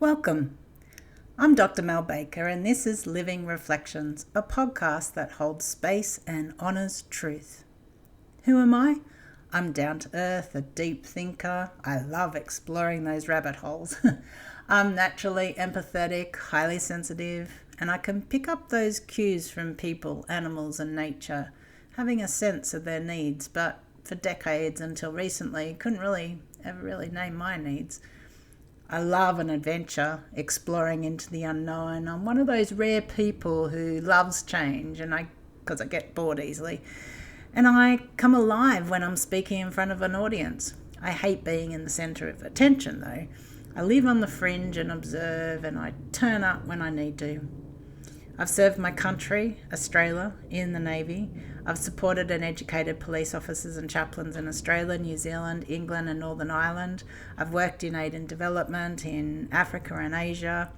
Welcome. I'm Dr Mel Baker, and this is Living Reflections, a podcast that holds space and honours truth. Who am I? I'm down to earth, a deep thinker. I love exploring those rabbit holes. I'm naturally empathetic, highly sensitive, and I can pick up those cues from people, animals, and nature, having a sense of their needs, but for decades until recently, couldn't ever really name my needs. I love an adventure, exploring into the unknown. I'm one of those rare people who loves change, because I get bored easily. And I come alive when I'm speaking in front of an audience. I hate being in the centre of attention, though. I live on the fringe and observe, and I turn up when I need to. I've served my country, Australia, in the Navy. I've supported and educated police officers and chaplains in Australia, New Zealand, England and Northern Ireland. I've worked in aid and development in Africa and Asia.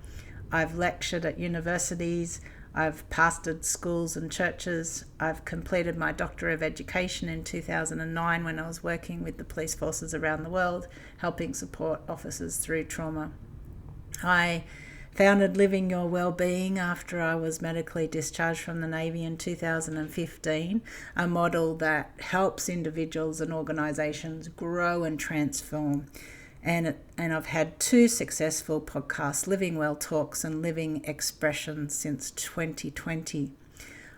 I've lectured at universities. I've pastored schools and churches. I've completed my Doctor of Education in 2009 when I was working with the police forces around the world, helping support officers through trauma. I founded Living Your Wellbeing after I was medically discharged from the Navy in 2015, a model that helps individuals and organisations grow and transform. And I've had 2 successful podcasts, Living Well Talks and Living Expressions, since 2020.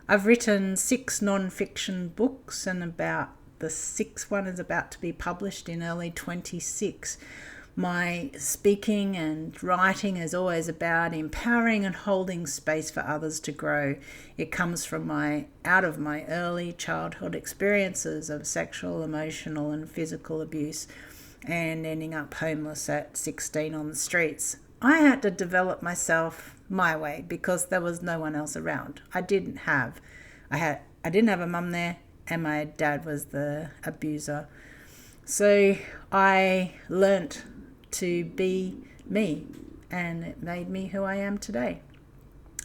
I've written 6 non-fiction books, and about the 6th one is about to be published in early 26. My speaking and writing is always about empowering and holding space for others to grow. It comes from out of my early childhood experiences of sexual, emotional and physical abuse and ending up homeless at 16 on the streets. I had to develop myself my way because there was no one else around. I didn't have a mum there, and my dad was the abuser. So I learnt to be me, and it made me who I am today.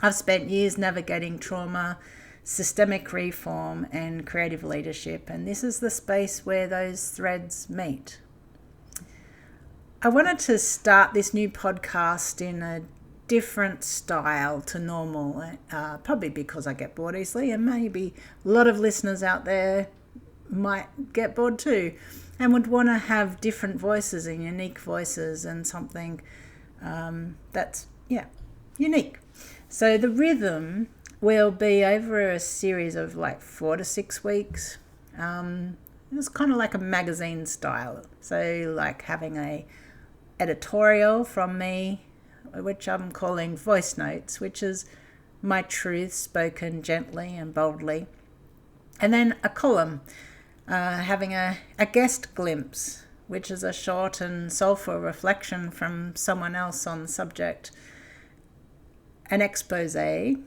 I've spent years navigating trauma, systemic reform and creative leadership, and this is the space where those threads meet. I wanted to start this new podcast in a different style to normal, probably because I get bored easily, and maybe a lot of listeners out there might get bored too and would want to have different voices and unique voices and something that's unique. So the rhythm will be over a series of 4 to 6 weeks. It's kind of like a magazine style, so like having a editorial from me, which I'm calling voice notes, which is my truth spoken gently and boldly, and then a column having a guest glimpse, which is a short and soulful reflection from someone else on the subject, an expose, a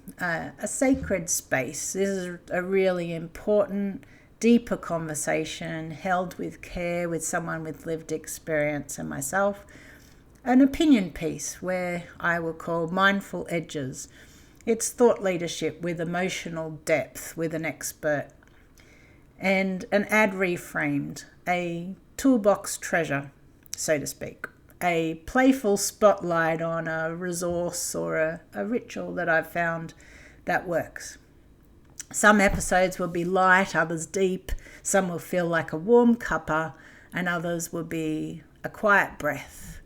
sacred space. This is a really important, deeper conversation held with care with someone with lived experience and myself, an opinion piece where I will call mindful edges. It's thought leadership with emotional depth with an expert, and an ad reframed, a toolbox treasure, so to speak, a playful spotlight on a resource or a ritual that I've found that works. Some episodes will be light, others deep, some will feel like a warm cuppa, and others will be a quiet breath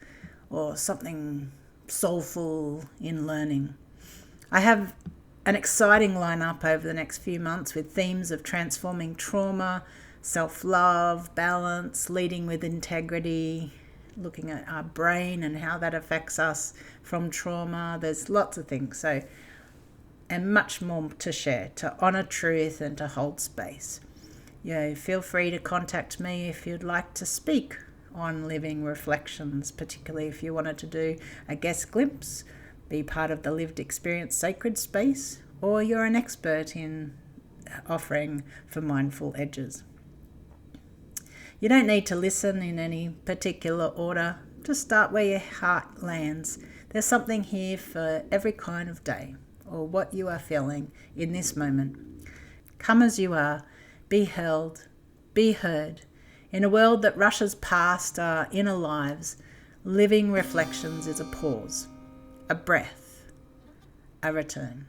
or something soulful in learning. I have an exciting lineup over the next few months with themes of transforming trauma, self-love, balance, leading with integrity, looking at our brain and how that affects us from trauma. There's lots of things, and much more to share, to honour truth and to hold space. Feel free to contact me if you'd like to speak on Living Reflections, particularly if you wanted to do a guest glimpse, be part of the lived experience sacred space, or you're an expert in offering for mindful edges. You don't need to listen in any particular order. Just start where your heart lands. There's something here for every kind of day or what you are feeling in this moment. Come as you are, be held, be heard. In a world that rushes past our inner lives, Living Reflections is a pause. a breath, a return.